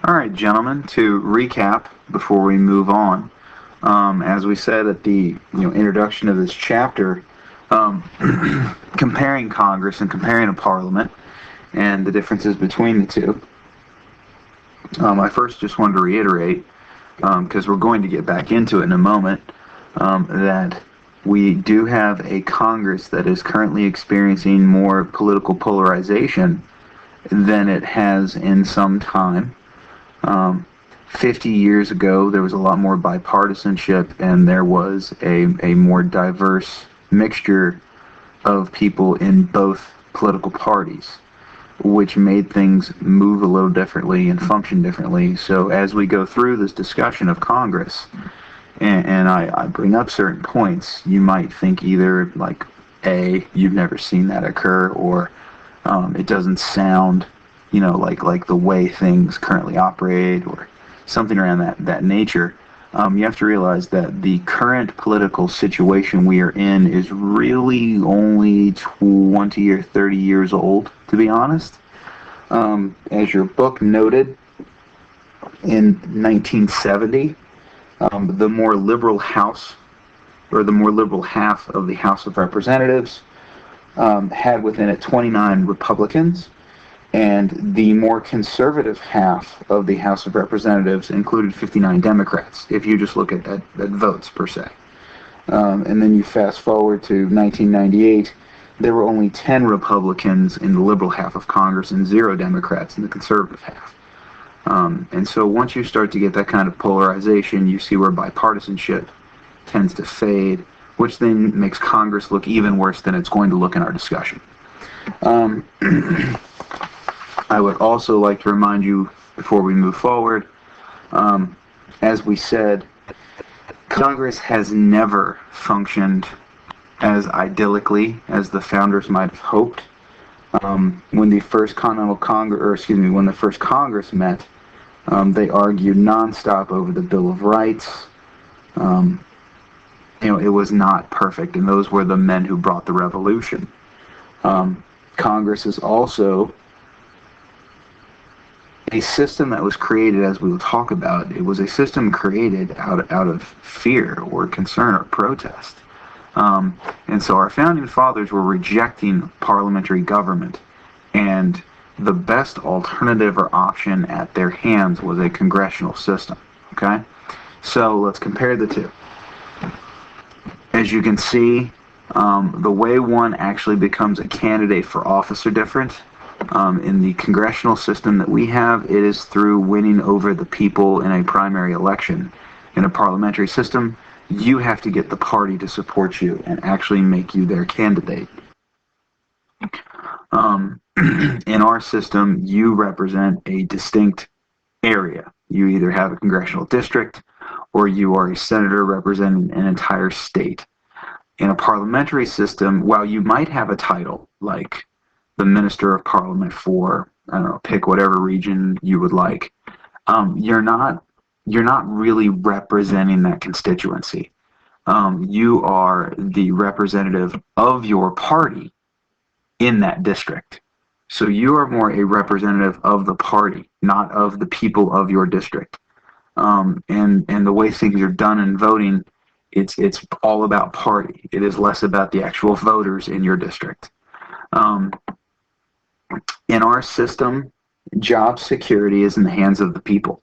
All right, gentlemen, to recap before we move on, as we said at the introduction of this chapter, um, comparing Congress and comparing a parliament and the differences between the two, I first just wanted to reiterate, because we're going to get back into it in a moment, that we do have a Congress that is currently experiencing more political polarization than it has in some time. 50 years ago, there was a lot more bipartisanship, and there was a more diverse mixture of people in both political parties, which made things move a little differently and function differently. So as we go through this discussion of Congress, and I bring up certain points, you might think either like, A, you've never seen that occur, or it doesn't sound, like the way things currently operate, or something around that nature. You have to realize that the current political situation we are in is really only 20 or 30 years old, to be honest. As your book noted, in 1970, the more liberal House, or the more liberal half of the House of Representatives, had within it 29 Republicans, and the more conservative half of the House of Representatives included 59 Democrats, if you just look at that votes per se. And then you fast forward to 1998, there were only 10 Republicans in the liberal half of Congress and 0 Democrats in the conservative half. And so once you start to get that kind of polarization, you see where bipartisanship tends to fade, which then makes Congress look even worse than it's going to look in our discussion. I would also like to remind you, before we move forward, as we said, Congress has never functioned as idyllically as the founders might have hoped. When the first when the first Congress met, they argued nonstop over the Bill of Rights. It was not perfect, and those were the men who brought the revolution. Congress is also a system that was created, as we will talk about. It was a system created out of fear or concern or protest. And so our founding fathers were rejecting parliamentary government, and the best alternative or option at their hands was a congressional system. Okay? So let's compare the two. As you can see, the way one actually becomes a candidate for office are different. In the congressional system that we have, it is through winning over the people in a primary election. In a parliamentary system, you have to get the party to support you and actually make you their candidate. In our system, you represent a distinct area. You either have a congressional district, or you are a senator representing an entire state. In a parliamentary system, while you might have a title, like the Minister of Parliament for, pick whatever region you would like, you're not really representing that constituency. You are the representative of your party in that district. So you are more a representative of the party, not of the people of your district. And the way things are done in voting, it's all about party. It is less about the actual voters in your district. In our system, job security is in the hands of the people.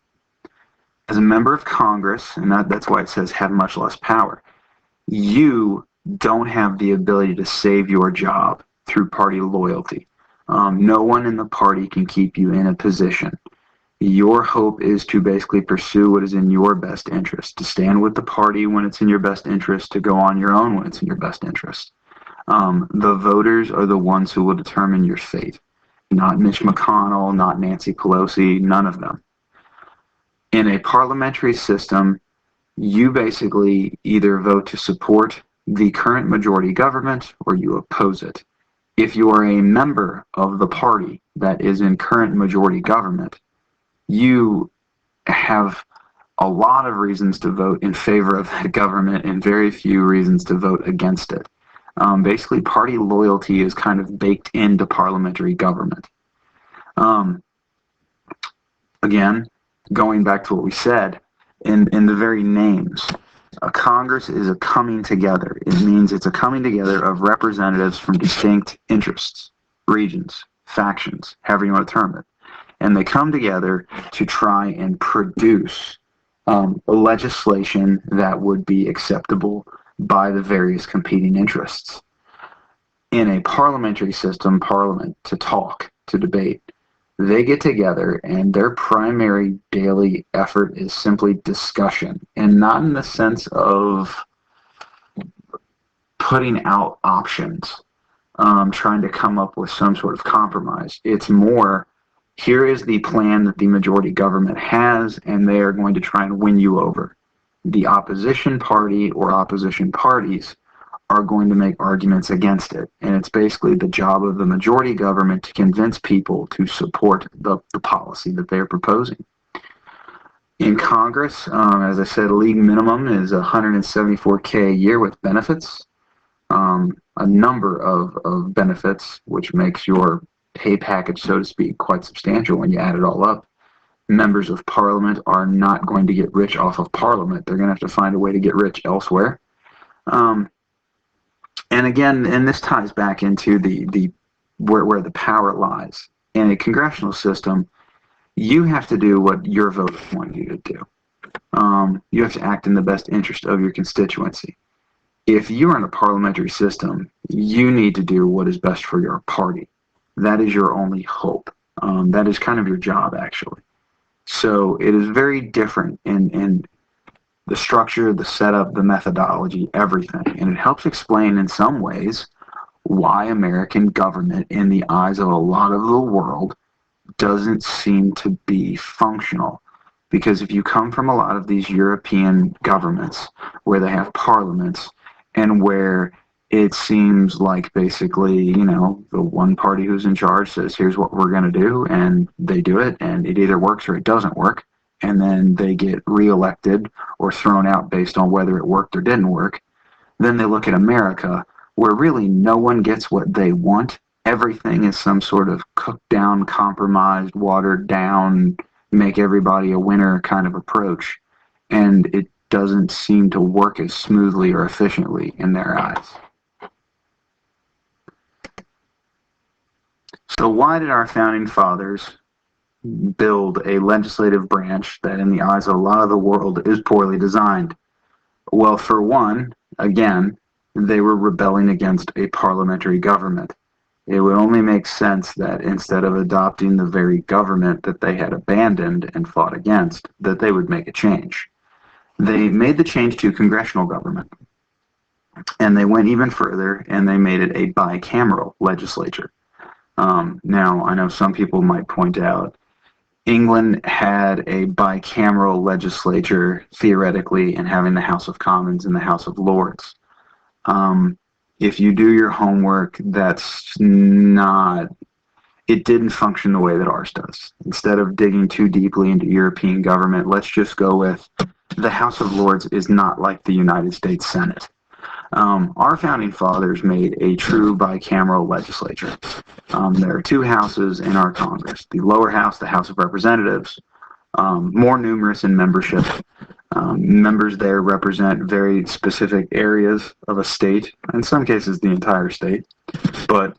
As a member of Congress, and that's why it says have much less power, you don't have the ability to save your job through party loyalty. No one in the party can keep you in a position. Your hope is to basically pursue what is in your best interest, to stand with the party when it's in your best interest, to go on your own when it's in your best interest. The voters are the ones who will determine your fate. Not Mitch McConnell, not Nancy Pelosi, none of them. In a parliamentary system, you basically either vote to support the current majority government or you oppose it. If you are a member of the party that is in current majority government, you have a lot of reasons to vote in favor of that government and very few reasons to vote against it. Basically, party loyalty is kind of baked into parliamentary government. Again, going back to what we said, in the very names, a Congress is a coming together. It means it's a coming together of representatives from distinct interests, regions, factions, however you want to term it. And they come together to try and produce legislation that would be acceptable by the various competing interests. In a parliamentary system, parliament, to talk, to debate, they get together and their primary daily effort is simply discussion, and not in the sense of putting out options, trying to come up with some sort of compromise. It's more, here is the plan that the majority government has, and they are going to try and win you over. The opposition party or opposition parties are going to make arguments against it. And it's basically the job of the majority government to convince people to support the policy that they're proposing. In Congress, as I said, league minimum is $174K a year with benefits, a number of benefits, which makes your pay package, so to speak, quite substantial when you add it all up. Members of Parliament are not going to get rich off of Parliament. They're going to have to find a way to get rich elsewhere. And again, and this ties back into the where the power lies. In a congressional system, you have to do what your voters want you to do. You have to act in the best interest of your constituency. If you are in a parliamentary system, you need to do what is best for your party. That is your only hope. That is kind of your job, actually. So it is very different in the structure, the setup, the methodology, everything. And it helps explain in some ways why American government, in the eyes of a lot of the world, doesn't seem to be functional. Because if you come from a lot of these European governments where they have parliaments and where it seems like basically, you know, the one party who's in charge says, here's what we're going to do, and they do it, and it either works or it doesn't work, and then they get reelected or thrown out based on whether it worked or didn't work. Then they look at America, where really no one gets what they want. Everything is some sort of cooked down, compromised, watered down, make everybody a winner kind of approach. And it doesn't seem to work as smoothly or efficiently in their eyes. So why did our founding fathers build a legislative branch that in the eyes of a lot of the world is poorly designed? Well, for one, again, they were rebelling against a parliamentary government. It would only make sense that instead of adopting the very government that they had abandoned and fought against, that they would make a change. They made the change to congressional government. And they went even further, and they made it a bicameral legislature. Now, I know some people might point out England had a bicameral legislature, theoretically, in having the House of Commons and the House of Lords. If you do your homework, that's not, it didn't function the way that ours does. Instead of digging too deeply into European government, let's just go with the House of Lords is not like the United States Senate. Our founding fathers made a true bicameral legislature. There are two houses in our Congress. The lower house, the House of Representatives, more numerous in membership. Members there represent very specific areas of a state, in some cases the entire state, but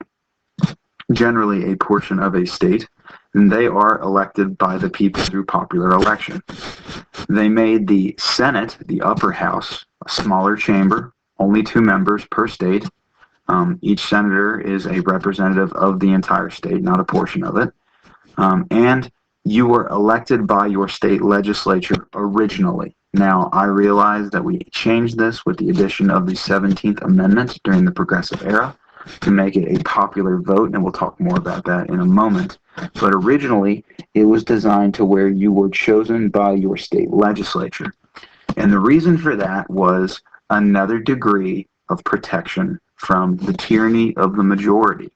generally a portion of a state. And they are elected by the people through popular election. They made the Senate, the upper house, a smaller chamber, only 2 members per state. Each senator is a representative of the entire state, not a portion of it. And you were elected by your state legislature originally. Now, I realize that we changed this with the addition of the 17th Amendment during the Progressive Era to make it a popular vote, and we'll talk more about that in a moment. But originally, it was designed to where you were chosen by your state legislature. And the reason for that was another degree of protection from the tyranny of the majority.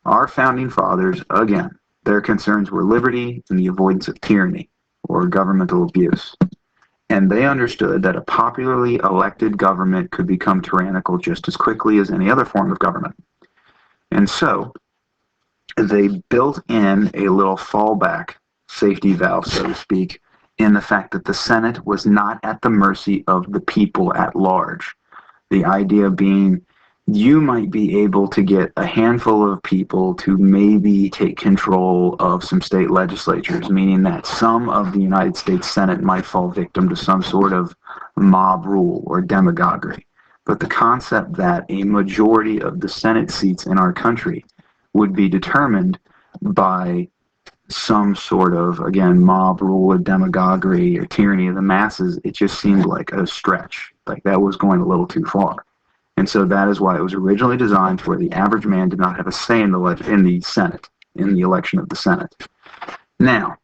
Our founding fathers, again, their concerns were liberty and the avoidance of tyranny or governmental abuse. And they understood that a popularly elected government could become tyrannical just as quickly as any other form of government. And so they built in a little fallback safety valve, so to speak, in the fact that the Senate was not at the mercy of the people at large. The idea being you might be able to get a handful of people to maybe take control of some state legislatures, meaning that some of the United States Senate might fall victim to some sort of mob rule or demagoguery. But the concept that a majority of the Senate seats in our country would be determined by some sort of, again, mob rule or demagoguery or tyranny of the masses, it just seemed like a stretch. Like that was going a little too far. And so that is why it was originally designed to where the average man did not have a say in the Senate, in the election of the Senate. Now,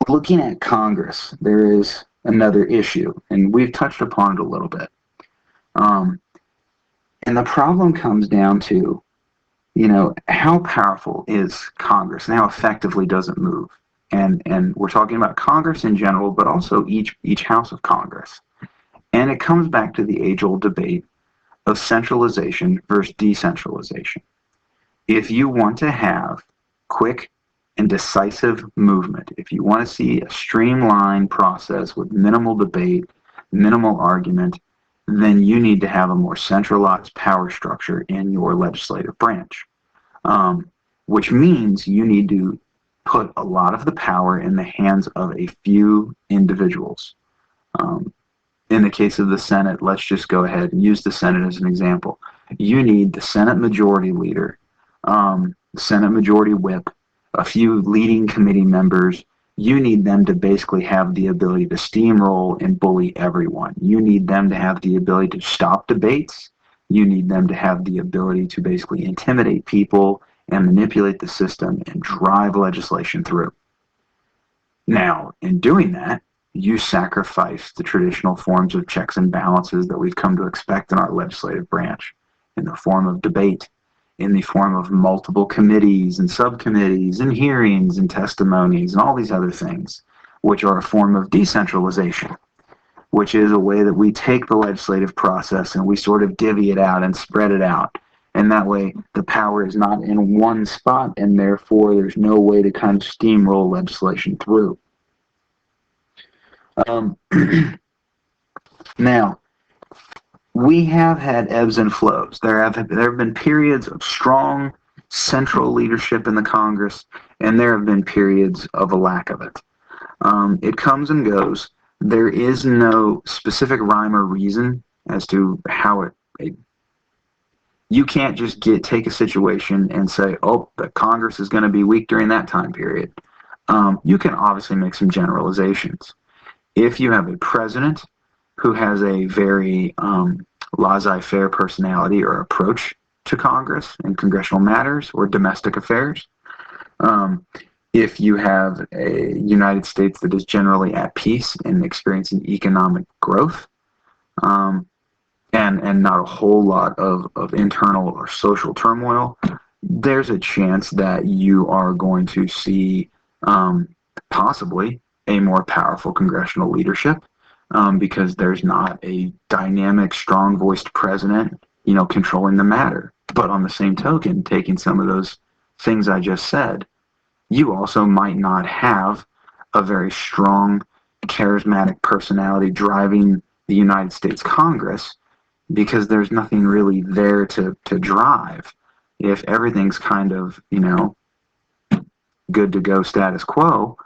looking at Congress, there is another issue, and we've touched upon it a little bit. And the problem comes down to, how powerful is Congress and how effectively does it move? And we're talking about Congress in general, but also each house of Congress. And it comes back to the age-old debate of centralization versus decentralization. If you want to have quick and decisive movement, if you want to see a streamlined process with minimal debate, minimal argument, then you need to have a more centralized power structure in your legislative branch, which means you need to put a lot of the power in the hands of a few individuals. In the case of the Senate, let's just go ahead and use the Senate as an example. You need the Senate Majority Leader, the Senate Majority Whip, a few leading committee members. You need them to basically have the ability to steamroll and bully everyone. You need them to have the ability to stop debates. You need them to have the ability to basically intimidate people and manipulate the system and drive legislation through. Now, in doing that, you sacrifice the traditional forms of checks and balances that we've come to expect in our legislative branch, in the form of debate, in the form of multiple committees and subcommittees and hearings and testimonies and all these other things, which are a form of decentralization, which is a way that we take the legislative process and we sort of divvy it out and spread it out. And that way the power is not in one spot, and therefore there's no way to kind of steamroll legislation through. Now, we have had ebbs and flows. There have been periods of strong central leadership in the Congress, and there have been periods of a lack of it. It comes and goes. There is no specific rhyme or reason as to how you can't just take a situation and say, oh, the Congress is going to be weak during that time period. You can obviously make some generalizations. If you have a president who has a very laissez-faire personality or approach to Congress and congressional matters or domestic affairs, if you have a United States that is generally at peace and experiencing economic growth, and not a whole lot of internal or social turmoil, there's a chance that you are going to see possibly a more powerful congressional leadership, because there's not a dynamic, strong-voiced president, controlling the matter. But on the same token, taking some of those things I just said, you also might not have a very strong, charismatic personality driving the United States Congress, because there's nothing really there to drive. If everything's kind of, good to go status quo,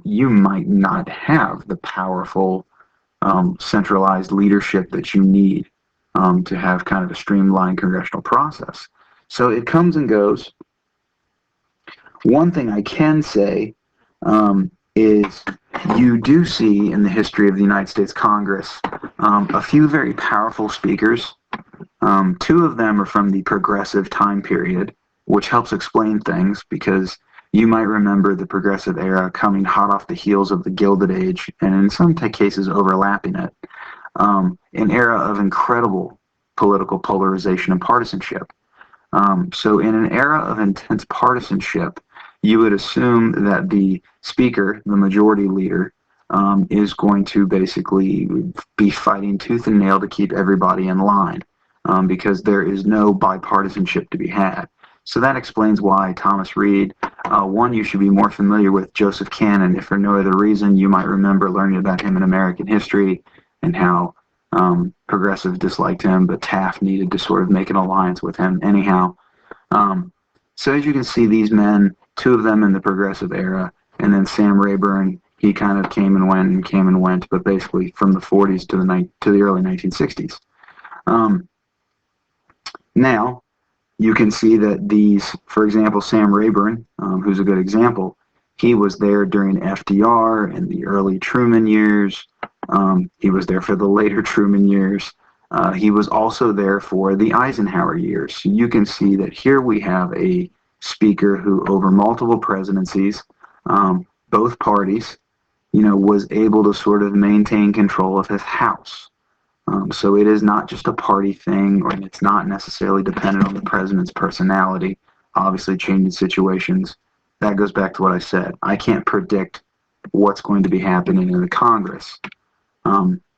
you might not have the powerful centralized leadership that you need to have kind of a streamlined congressional process. So it comes and goes. One thing I can say is you do see in the history of the United States Congress a few very powerful speakers. Two of them are from the progressive time period, which helps explain things, because you might remember the progressive era coming hot off the heels of the Gilded Age, and in some cases overlapping it. An era of incredible political polarization and partisanship. So in an era of intense partisanship, you would assume that the speaker, the majority leader, is going to basically be fighting tooth and nail to keep everybody in line, because there is no bipartisanship to be had. So that explains why Thomas Reed, one, you should be more familiar with Joseph Cannon. If for no other reason, you might remember learning about him in American history and how progressives disliked him, but Taft needed to sort of make an alliance with him anyhow. So as you can see, these men, two of them in the progressive era, and then Sam Rayburn, he kind of came and went, but basically from the 40s to the early 1960s. Now, you can see that these, for example, Sam Rayburn, who's a good example, he was there during FDR and the early Truman years. He was there for the later Truman years. He was also there for the Eisenhower years. So you can see that here we have a speaker who, over multiple presidencies, both parties, was able to sort of maintain control of his House. So it is not just a party thing, or it's not necessarily dependent on the president's personality. Obviously, changing situations. That goes back to what I said. I can't predict what's going to be happening in the Congress.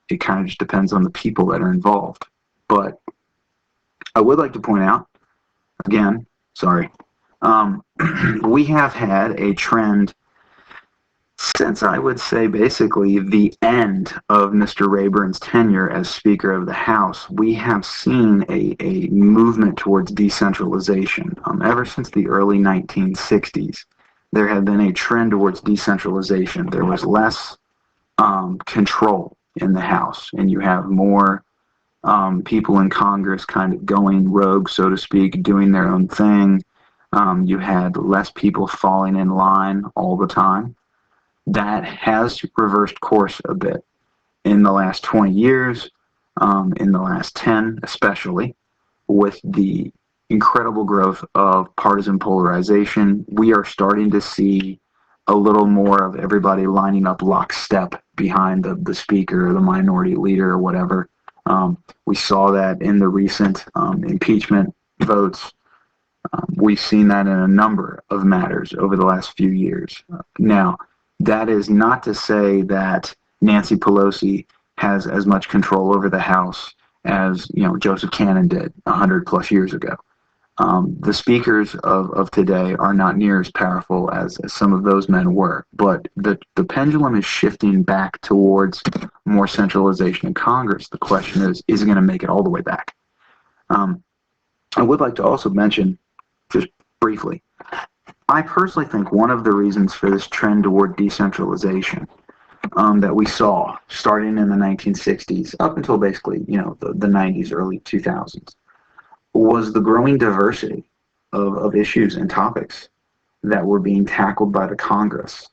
It kind of just depends on the people that are involved. But I would like to point out, again, we have had a trend since, I would say, basically the end of Mr. Rayburn's tenure as Speaker of the House. We have seen a movement towards decentralization. Ever since the early 1960s, there had been a trend towards decentralization. There was less control in the House, and you have more people in Congress kind of going rogue, so to speak, doing their own thing. You had less people falling in line all the time. That has reversed course a bit in the last 20 years, in the last 10 especially, with the incredible growth of partisan polarization. We are starting to see a little more of everybody lining up lockstep behind the speaker or the minority leader or whatever. We saw that in the recent impeachment votes. We've seen that in a number of matters over the last few years. Now, that is not to say that Nancy Pelosi has as much control over the House as Joseph Cannon did 100 plus years ago. The speakers of today are not near as powerful as some of those men were, but the pendulum is shifting back towards more centralization in Congress. The question is it going to make it all the way back? I would like to also mention, just briefly, I personally think one of the reasons for this trend toward decentralization that we saw starting in the 1960s up until basically the 90s, early 2000s, was the growing diversity of issues and topics that were being tackled by the Congress,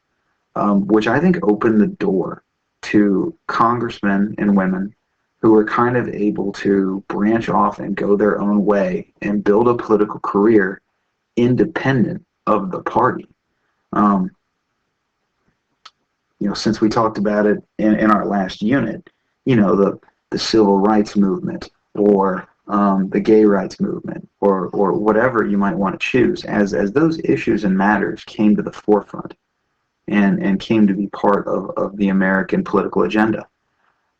which I think opened the door to congressmen and women who were kind of able to branch off and go their own way and build a political career independent of the party. Since we talked about it in our last unit, the civil rights movement or the gay rights movement or whatever you might want to choose, as those issues and matters came to the forefront and came to be part of the American political agenda,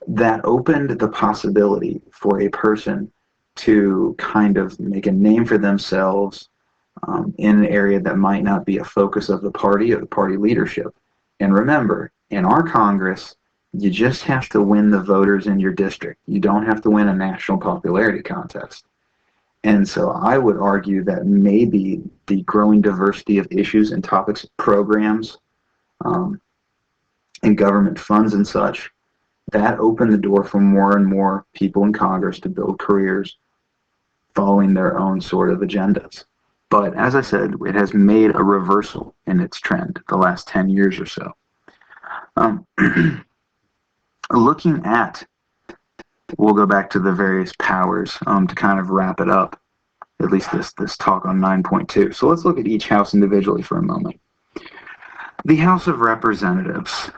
that opened the possibility for a person to kind of make a name for themselves in an area that might not be a focus of the party or the party leadership. And remember, in our Congress, you just have to win the voters in your district. You don't have to win a national popularity contest. And so I would argue that maybe the growing diversity of issues and topics, programs, and government funds and such, that opened the door for more and more people in Congress to build careers following their own sort of agendas. But as I said, it has made a reversal in its trend the last 10 years or so. Looking at, we'll go back to the various powers to kind of wrap it up, at least this talk on 9.2. So let's look at each house individually for a moment. The House of Representatives.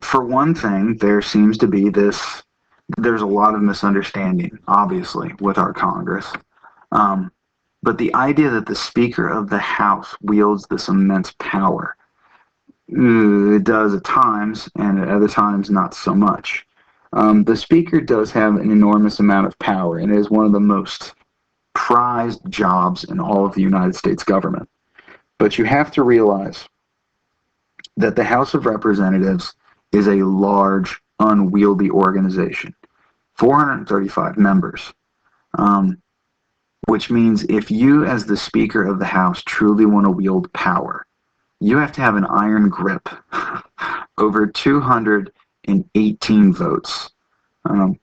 For one thing, there seems to be there's a lot of misunderstanding, obviously, with our Congress. But the idea that the Speaker of the House wields this immense power, it does at times, and at other times not so much. The Speaker does have an enormous amount of power, and it is one of the most prized jobs in all of the United States government. But you have to realize that the House of Representatives is a large, unwieldy organization, 435 members, which means if you, as the Speaker of the House, truly want to wield power, you have to have an iron grip over 218 votes.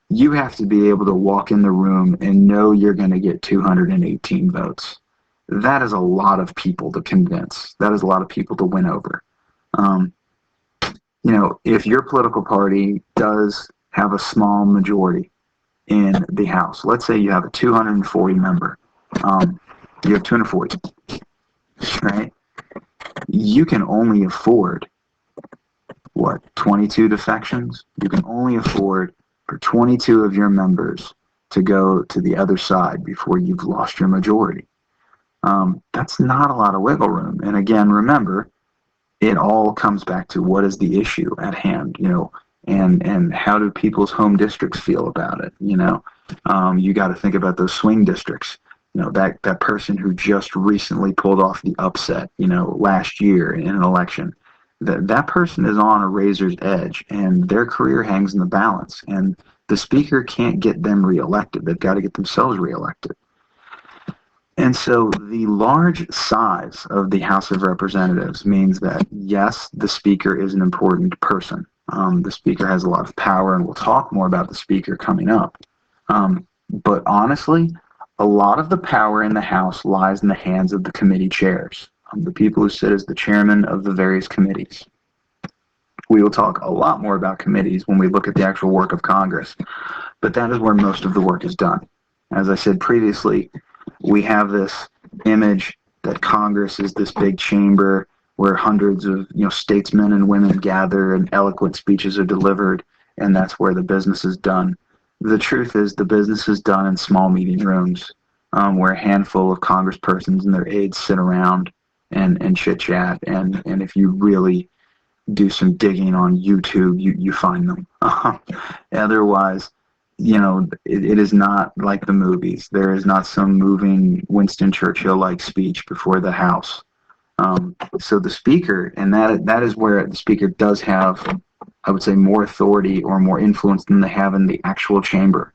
You have to be able to walk in the room and know you're going to get 218 votes. That is a lot of people to convince. That is a lot of people to win over. If your political party does have a small majority in the House, let's say you have a 240 member, you have 240, right? You can only afford, 22 defections? You can only afford for 22 of your members to go to the other side before you've lost your majority. That's not a lot of wiggle room. And again, remember, it all comes back to what is the issue at hand, and how do people's home districts feel about it, You got to think about those swing districts, that person who just recently pulled off the upset, last year in an election. That person is on a razor's edge, and their career hangs in the balance, and the Speaker can't get them reelected. They've got to get themselves reelected. And so the large size of the House of Representatives means that, yes, the Speaker is an important person. The Speaker has a lot of power, and we'll talk more about the Speaker coming up. But honestly, a lot of the power in the House lies in the hands of the committee chairs, the people who sit as the chairman of the various committees. We will talk a lot more about committees when we look at the actual work of Congress, but that is where most of the work is done. As I said previously, we have this image that Congress is this big chamber where hundreds of statesmen and women gather and eloquent speeches are delivered, and that's where the business is done. The truth is the business is done in small meeting rooms where a handful of congresspersons and their aides sit around and chit-chat, and if you really do some digging on YouTube, you find them. Otherwise, it is not like the movies. There is not some moving Winston Churchill-like speech before the House. So the Speaker, and that is where the Speaker does have, I would say, more authority or more influence than they have in the actual chamber.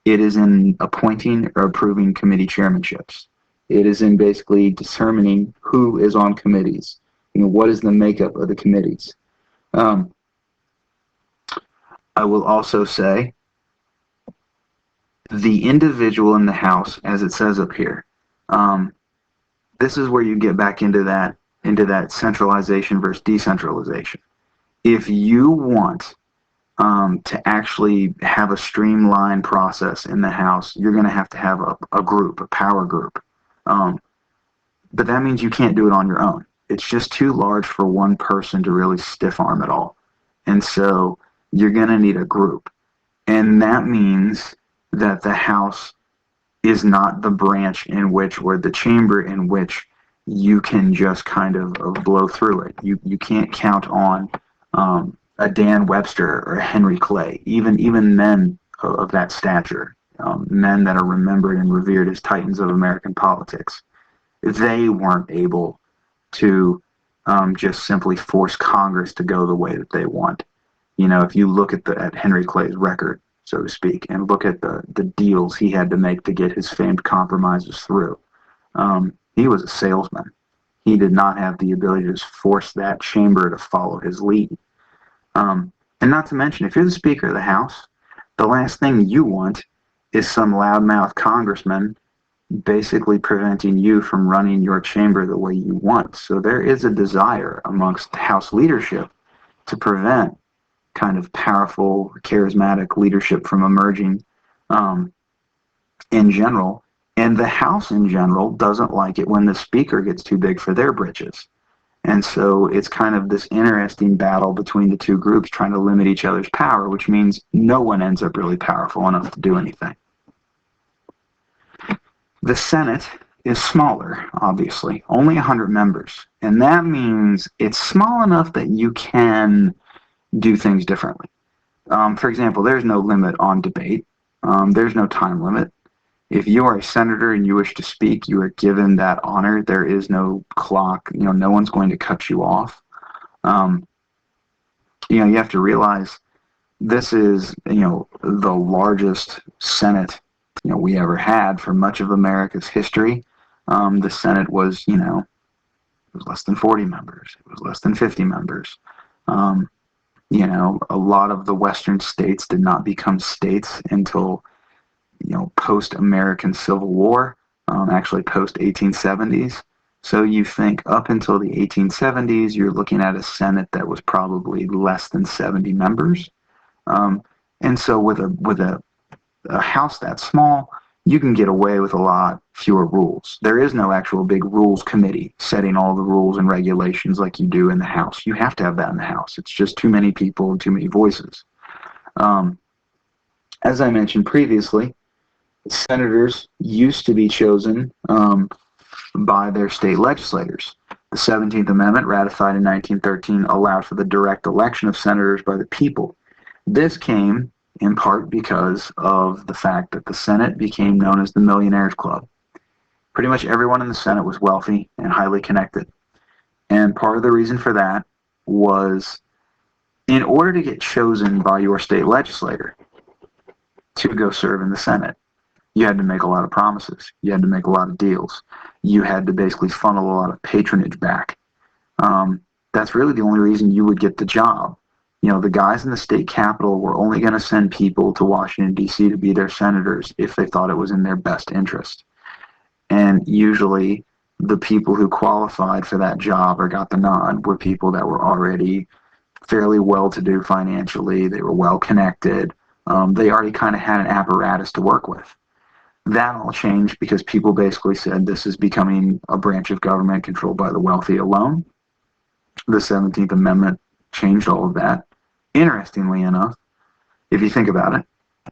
It is in appointing or approving committee chairmanships. It is in basically determining who is on committees. What is the makeup of the committees. I will also say the individual in the House, as it says up here, this is where you get back into that centralization versus decentralization. If you want to actually have a streamlined process in the House, you're going to have a group, a power group. But that means you can't do it on your own. It's just too large for one person to really stiff arm it all. And so you're going to need a group. And that means that the House is not the branch in which, or the chamber in which, you can just kind of blow through it. You can't count on a Dan Webster or a Henry Clay, even men of that stature, men that are remembered and revered as titans of American politics. They weren't able to just simply force Congress to go the way that they want. If you look at Henry Clay's record, so to speak, and look at the deals he had to make to get his famed compromises through, he was a salesman. He did not have the ability to just force that chamber to follow his lead. And not to mention, if you're the Speaker of the House, the last thing you want is some loudmouth congressman basically preventing you from running your chamber the way you want. So there is a desire amongst House leadership to prevent kind of powerful, charismatic leadership from emerging in general. And the House in general doesn't like it when the Speaker gets too big for their britches. And so it's kind of this interesting battle between the two groups trying to limit each other's power, which means no one ends up really powerful enough to do anything. The Senate is smaller, obviously, only 100 members. And that means it's small enough that you can do things differently. For example, there's no limit on debate. There's no time limit. If you are a senator and you wish to speak, you are given that honor. There is no clock. No one's going to cut you off. Um, you have to realize this is, the largest Senate, we ever had for much of America's history. The Senate was, it was less than 40 members. It was less than 50 members. Um, a lot of the Western states did not become states until, post-American Civil War, actually post-1870s. So you think up until the 1870s, you're looking at a Senate that was probably less than 70 members. And so with a house that small, you can get away with a lot fewer rules. There is no actual big rules committee setting all the rules and regulations like you do in the House. You have to have that in the House. It's just too many people and too many voices. As I mentioned previously, senators used to be chosen by their state legislators. The 17th Amendment, ratified in 1913, allowed for the direct election of senators by the people. This came in part because of the fact that the Senate became known as the Millionaires Club. Pretty much everyone in the Senate was wealthy and highly connected. And part of the reason for that was, in order to get chosen by your state legislator to go serve in the Senate, you had to make a lot of promises. You had to make a lot of deals. You had to basically funnel a lot of patronage back. That's really the only reason you would get the job. The guys in the state capitol were only going to send people to Washington, D.C. to be their senators if they thought it was in their best interest. And usually the people who qualified for that job or got the nod were people that were already fairly well-to-do financially. They were well-connected. They already kind of had an apparatus to work with. That all changed because people basically said this is becoming a branch of government controlled by the wealthy alone. The 17th Amendment changed all of that. Interestingly enough, if you think about it,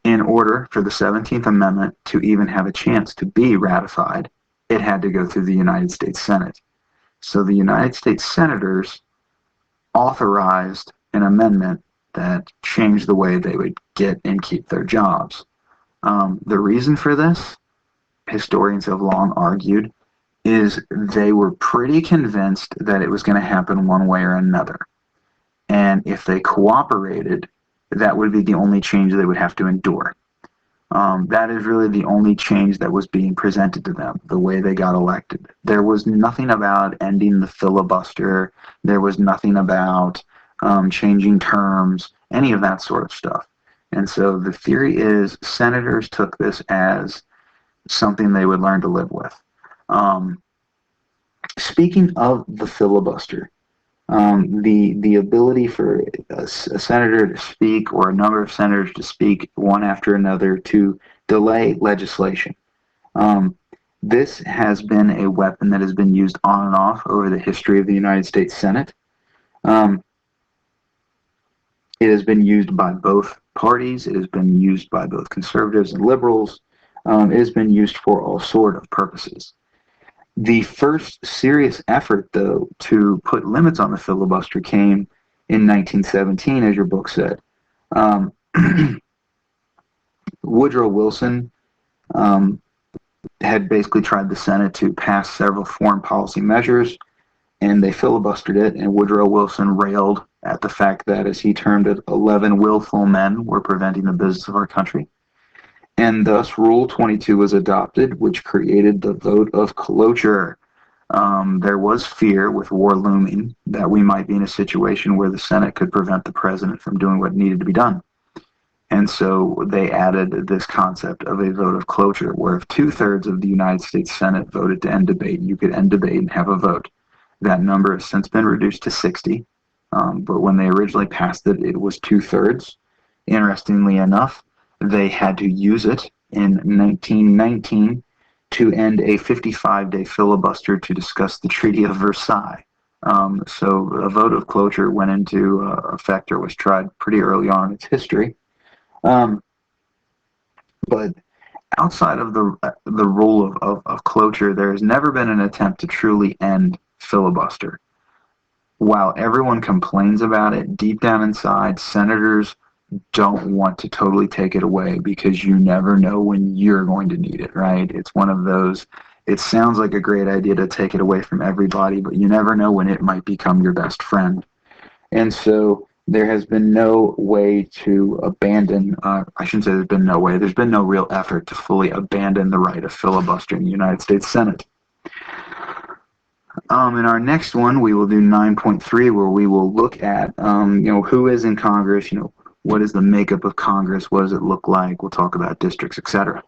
in order for the 17th Amendment to even have a chance to be ratified, it had to go through the United States Senate. So the United States senators authorized an amendment that changed the way they would get and keep their jobs. The reason for this, historians have long argued, is they were pretty convinced that it was going to happen one way or another. And if they cooperated, that would be the only change they would have to endure. That is really the only change that was being presented to them, the way they got elected. There was nothing about ending the filibuster. There was nothing about changing terms, any of that sort of stuff. And so the theory is senators took this as something they would learn to live with. Speaking of the filibuster, the ability for a senator to speak or a number of senators to speak one after another to delay legislation. This has been a weapon that has been used on and off over the history of the United States Senate. It has been used by both parties. It has been used by both conservatives and liberals. It has been used for all sort of purposes. The first serious effort, though, to put limits on the filibuster came in 1917, as your book said. Woodrow Wilson had basically tried the Senate to pass several foreign policy measures, and they filibustered it, and Woodrow Wilson railed at the fact that, as he termed it, 11 willful men were preventing the business of our country. And thus Rule 22 was adopted, which created the vote of cloture. There was fear with war looming that we might be in a situation where the Senate could prevent the president from doing what needed to be done. And so they added this concept of a vote of cloture, where if 2/3 of the United States Senate voted to end debate, you could end debate and have a vote. That number has since been reduced to 60, but when they originally passed it, it was 2/3. Interestingly enough, they had to use it in 1919 to end a 55-day filibuster to discuss the Treaty of Versailles. So a vote of cloture went into effect or was tried pretty early on in its history. But outside of the rule of cloture, there has never been an attempt to truly end filibuster. While everyone complains about it, deep down inside, senators don't want to totally take it away because you never know when you're going to need it, right? It's one of those, it sounds like a great idea to take it away from everybody, but you never know when it might become your best friend. And so there has been no way to abandon, I shouldn't say there's been no way, there's been no real effort to fully abandon the right of filibustering the United States Senate. In our next one, we will do 9.3, where we will look at, who is in Congress, what is the makeup of Congress, what does it look like, we'll talk about districts, etc.